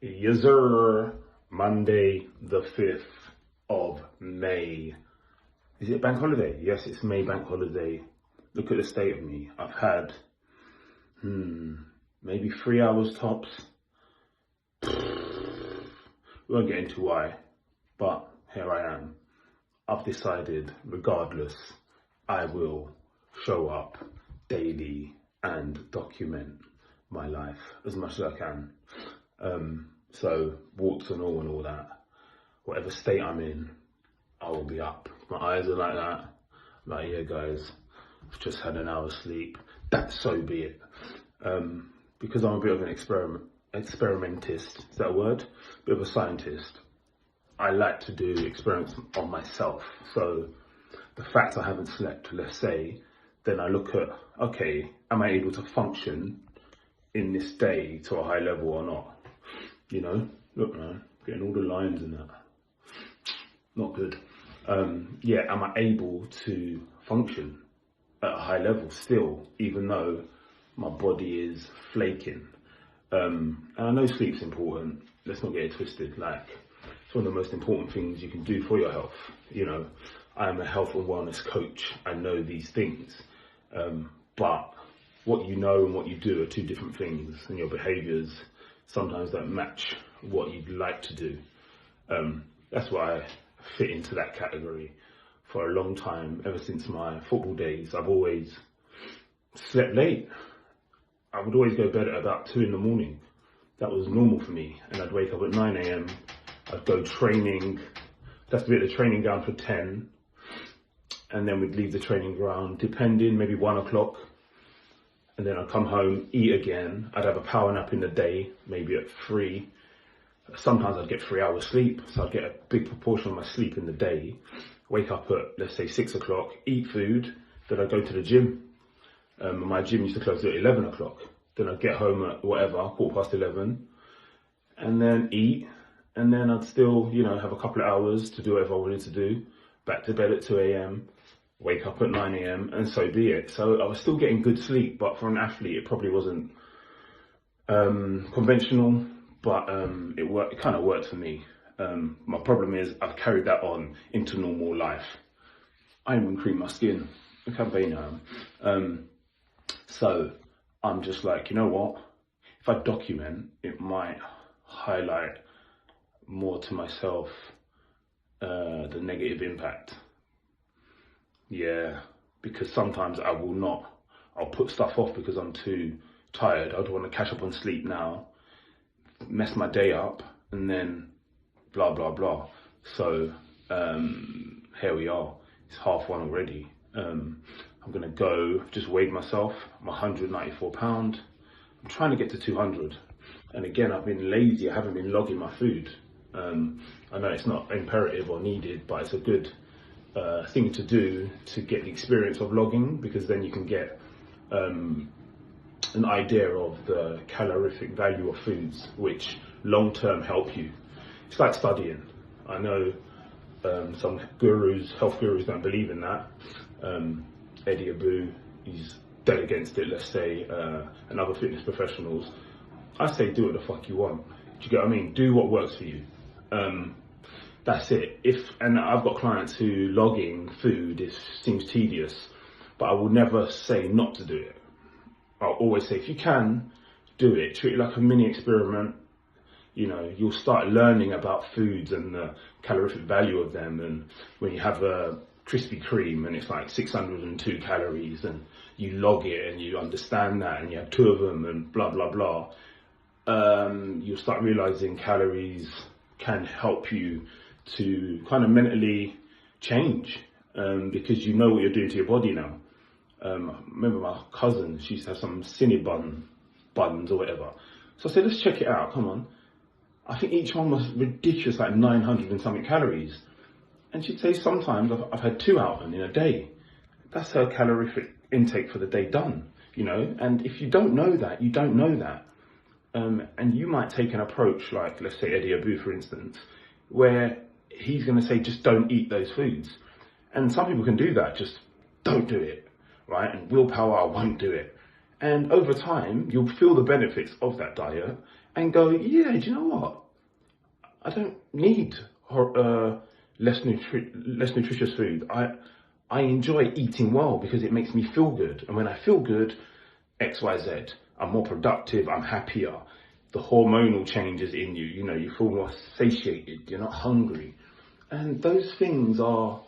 Yes, sir. Monday, the 5th of May. Is it bank holiday? Yes, it's May bank holiday. Look at the state of me. I've had, maybe 3 hours tops. We won't get into why, but here I am. I've decided, regardless, I will show up daily and document my life as much as I can. So warts and all that, whatever state I'm in, I will be up. My eyes are like that. Like, yeah, guys, I've just had an hour's sleep. That so be it. Because I'm a bit of an experimentist. Is that a word? Bit of a scientist. I like to do experiments on myself. So the fact I haven't slept, let's say, then I look at, okay, am I able to function in this day to a high level or not? You know, look, man, getting all the lines in that. Not good. Yeah, am I able to function at a high level still, even though my body is flaking? And I know sleep's important. Let's not get it twisted. Like, it's one of the most important things you can do for your health. You know, I'm a health and wellness coach. I know these things. But what you know and what you do are two different things, and your behaviors sometimes don't match what you'd like to do. That's why I fit into that category. For a long time, ever since my football days, I've always slept late. I would always go to bed at about 2 in the morning. That was normal for me. And I'd wake up at 9 a.m. I'd go training. I'd have to be at the training ground for 10. And then we'd leave the training ground, depending, maybe 1 o'clock. And then I'd come home, eat again. I'd have a power nap in the day, maybe at 3. Sometimes I'd get 3 hours sleep, so I'd get a big proportion of my sleep in the day. Wake up at, let's say, 6 o'clock, eat food, then I'd go to the gym. My gym used to close at 11 o'clock. Then I'd get home at whatever, 11:15, and then eat. And then I'd still, have a couple of hours to do whatever I wanted to do. Back to bed at 2 a.m. Wake up at 9 a.m. and so be it. So I was still getting good sleep, but for an athlete, it probably wasn't conventional, but it kind of worked for me. My problem is I've carried that on into normal life. I even cream my skin. Look how vain I am. So I'm just like, you know what? If I document, it might highlight more to myself the negative impact. Yeah, because sometimes I'll put stuff off because I'm too tired. I'd want to catch up on sleep now, mess my day up, and then blah, blah, blah. So here we are. It's 1:30 already. I'm going to go, just weighed myself. I'm 194 pounds. I'm trying to get to 200. And again, I've been lazy. I haven't been logging my food. I know it's not imperative or needed, but it's a good thing to do to get the experience of logging, because then you can get an idea of the calorific value of foods, which long-term help you. It's like studying. I know some health gurus don't believe in that. Eddie Abu, he's dead against it, let's say, and other fitness professionals. I say do what the fuck you want. Do you get what I mean? Do what works for you. That's it. And I've got clients who logging food seems tedious, but I will never say not to do it. I'll always say, if you can, do it. Treat it like a mini experiment. You'll start learning about foods and the calorific value of them. And when you have a Krispy Kreme and it's like 602 calories and you log it and you understand that and you have 2 of them and blah, blah, blah, you'll start realizing calories can help you to kind of mentally change, because you know what you're doing to your body now. I remember my cousin, she used to have some buns or whatever. So I said, let's check it out, come on. I think each one was ridiculous, like 900 and something calories. And she'd say, sometimes I've had 2 out in a day. That's her calorific intake for the day done, And if you don't know that, you don't know that. And you might take an approach like, let's say Eddie Abu, for instance, where he's going to say, just don't eat those foods. And some people can do that, just don't do it, right? And willpower won't do it. And over time, you'll feel the benefits of that diet and go, yeah, do you know what? I don't need less nutritious food. I enjoy eating well because it makes me feel good. And when I feel good, X, Y, Z, I'm more productive, I'm happier. The hormonal changes in you, you feel more satiated, you're not hungry. And those things are,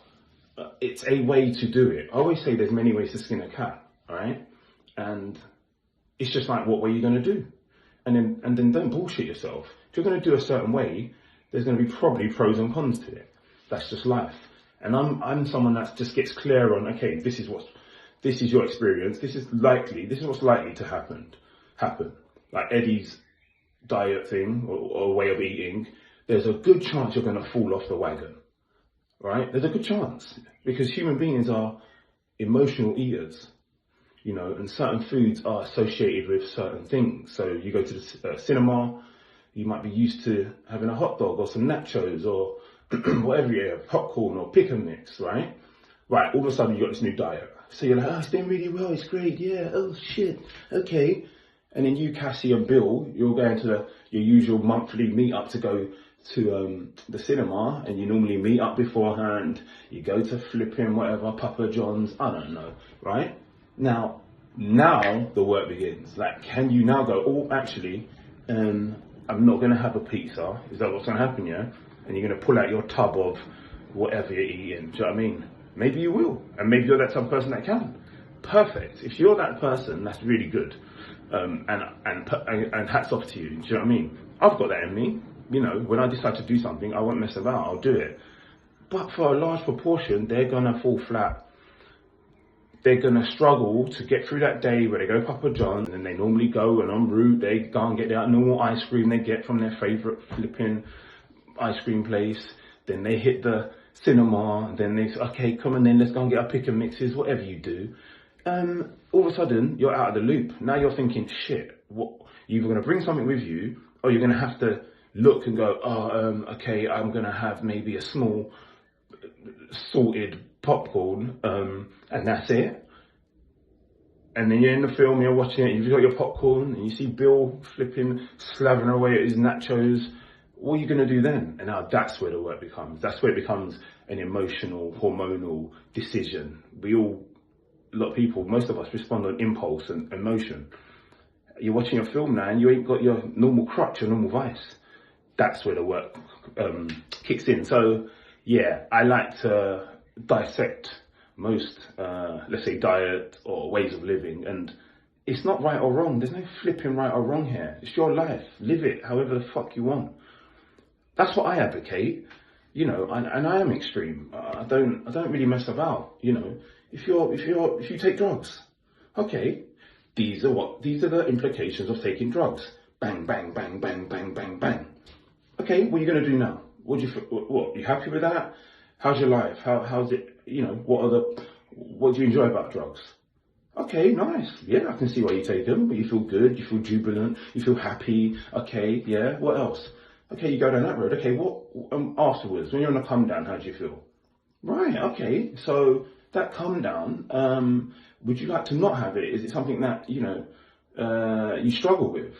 it's a way to do it. I always say there's many ways to skin a cat, all right? And it's just like, what way are you going to do? And then don't bullshit yourself. If you're going to do a certain way, there's going to be probably pros and cons to it. That's just life. And I'm someone that just gets clear on, okay, this is your experience. This is what's likely to happen. Like Eddie's diet thing or way of eating, there's a good chance you're going to fall off the wagon, right? There's a good chance because human beings are emotional eaters, and certain foods are associated with certain things. So you go to the cinema, you might be used to having a hot dog or some nachos or whatever you have, popcorn or pick and mix, right? Right, all of a sudden you got this new diet. So you're like, oh, it's doing really well, it's great, yeah, oh shit, okay. And then you, Cassie and Bill, you're going to your usual monthly meet up to go to the cinema, and you normally meet up beforehand, you go to flipping whatever, Papa John's, I don't know, right? Now the work begins. Like, can you now go, oh, actually, I'm not going to have a pizza. Is that what's going to happen, yeah? And you're going to pull out your tub of whatever you're eating. Do you know what I mean? Maybe you will. And maybe you're that type of person that can. Perfect. If you're that person, that's really good. And hats off to you. Do you know what I mean? I've got that in me. When I decide to do something, I won't mess about. I'll do it. But for a large proportion, they're going to fall flat. They're going to struggle to get through that day where they go to Papa John's and they normally go, and en route they go and get their normal ice cream they get from their favourite flipping ice cream place. Then they hit the cinema, and then they say, okay, come on then, let's go and get our pick and mixes, whatever you do. All of a sudden, you're out of the loop. Now you're thinking, shit, what? You're going to bring something with you, or you're going to have to look and go, okay, I'm going to have maybe a small salted popcorn, and that's it. And then you're in the film, you're watching it, you've got your popcorn, and you see Bill flipping, slaving away at his nachos. What are you going to do then? And now that's where the work becomes. That's where it becomes an emotional, hormonal decision. A lot of people, most of us respond on impulse and emotion. You're watching a film now and you ain't got your normal crutch, your normal vice. That's where the work kicks in. So yeah, I like to dissect most, let's say, diet or ways of living. And it's not right or wrong. There's no flipping right or wrong here. It's your life. Live it however the fuck you want. That's what I advocate, and I am extreme. I don't really mess about, If you take drugs, okay, these are the implications of taking drugs. Bang, bang, bang, bang, bang, bang, bang. Okay, what are you going to do now? What you happy with that? How's your life? How's it, what do you enjoy about drugs? Okay, nice. Yeah, I can see why you take them, but you feel good, you feel jubilant, you feel happy. Okay, yeah, what else? Okay, you go down that road. Okay, what afterwards, when you're on a come down, how do you feel? Right, okay, so that come down, would you like to not have it? Is it something that, you struggle with?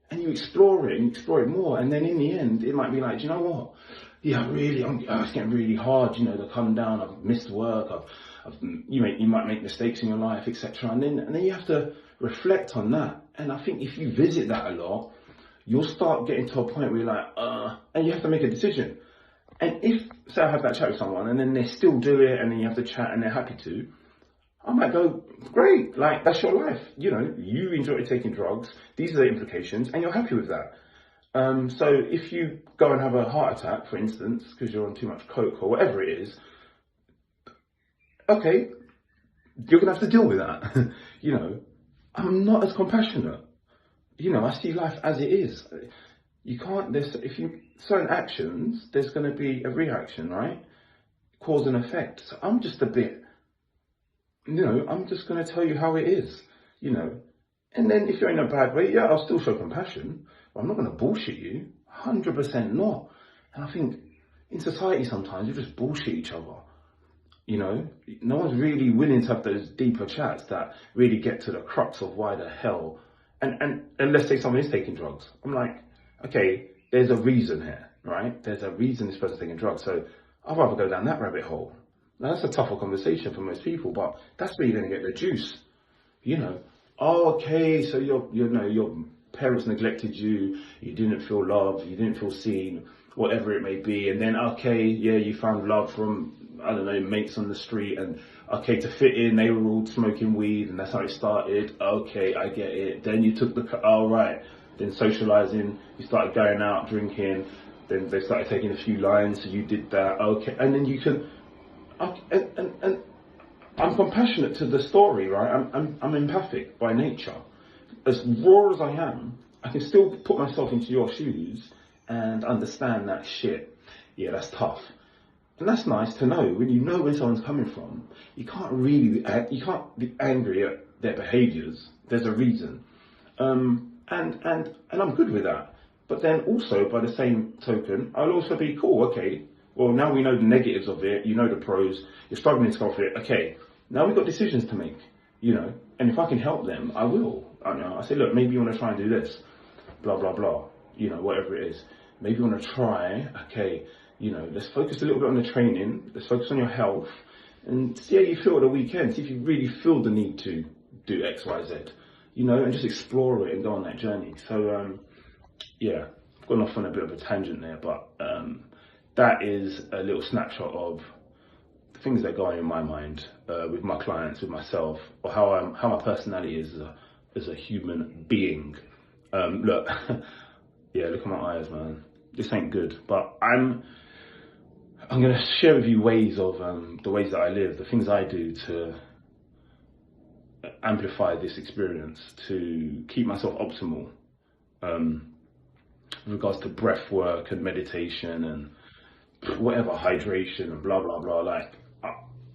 And you explore it more, and then in the end, it might be like, do you know what? Yeah, it's getting really hard, to come down. I've missed work. You might make mistakes in your life, etc. And then you have to reflect on that. And I think if you visit that a lot, you'll start getting to a point where you're like, and you have to make a decision. And if, say I have that chat with someone and then they still do it and then you have to chat and they're happy to, I might go, great, like, that's your life. You enjoy taking drugs, these are the implications, and you're happy with that. So if you go and have a heart attack, for instance, because you're on too much coke or whatever it is, okay, you're going to have to deal with that. I'm not as compassionate. I see life as it is. You can't, certain actions, there's going to be a reaction, right? Cause and effect. So I'm just a bit, I'm just going to tell you how it is, And then if you're in a bad way, yeah, I'll still show compassion. But I'm not going to bullshit you. 100% not. And I think in society sometimes we just bullshit each other. No one's really willing to have those deeper chats that really get to the crux of why the hell and let's say someone is taking drugs. I'm like, okay, there's a reason here, right? There's a reason this person's taking drugs. So I'd rather go down that rabbit hole. Now that's a tougher conversation for most people, but that's where you're going to get the juice. You know, oh, okay, so your parents neglected you, you didn't feel loved, you didn't feel seen, whatever it may be, and then okay, yeah, you found love from, I don't know, mates on the street, and okay, to fit in, they were all smoking weed, and that's how it started. Okay, I get it. Then you took oh right, then socializing, you started going out drinking, then they started taking a few lines, so you did that. Okay, and then you can, and I'm compassionate to the story, right? I'm empathic by nature. As raw as I am, I can still put myself into your shoes and understand that shit. Yeah, that's tough. And that's nice to know. When you know where someone's coming from, you can't be angry at their behaviours. There's a reason. And I'm good with that. But then also, by the same token, I'll also be cool. Okay, well, now we know the negatives of it. You know the pros. You're struggling to scoff it. Okay, now we've got decisions to make, you know. And if I can help them, I will. I say, look, maybe you want to try and do this. Blah, blah, blah. You know, whatever it is. Maybe you want to try, okay, you know, let's focus a little bit on the training. Let's focus on your health. And see how you feel at the weekend. See if you really feel the need to do X, Y, Z. You know, and just explore it and go on that journey. So, yeah, I've gone off on a bit of a tangent there, but that is a little snapshot of the things that go on in my mind with my clients, with myself, or how my personality is as a human being. Look, yeah, look at my eyes, man. This ain't good, but I'm going to share with you ways of the ways that I live, the things I do to amplify this experience, to keep myself optimal. With regards to breath work and meditation and whatever, hydration and blah blah blah. Like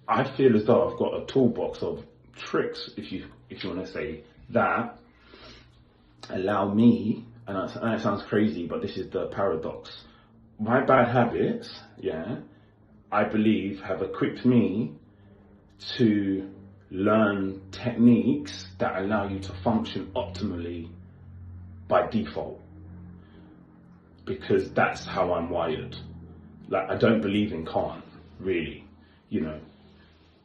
I feel as though I've got a toolbox of tricks, if you want to say that, allow me, and it sounds crazy, but this is the paradox. My bad habits, yeah, I believe have equipped me to learn techniques that allow you to function optimally by default. Because that's how I'm wired. Like, I don't believe in can't, really, you know.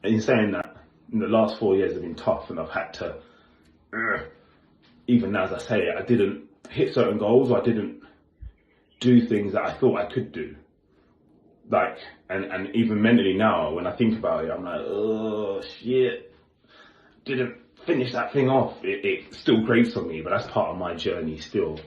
In saying that, in the last 4 years have been tough, and I've had to, even as I say it, I didn't hit certain goals, or I didn't do things that I thought I could do. Like, and even mentally now, when I think about it, I'm like, oh shit, didn't finish that thing off. It still grates on me, but that's part of my journey still.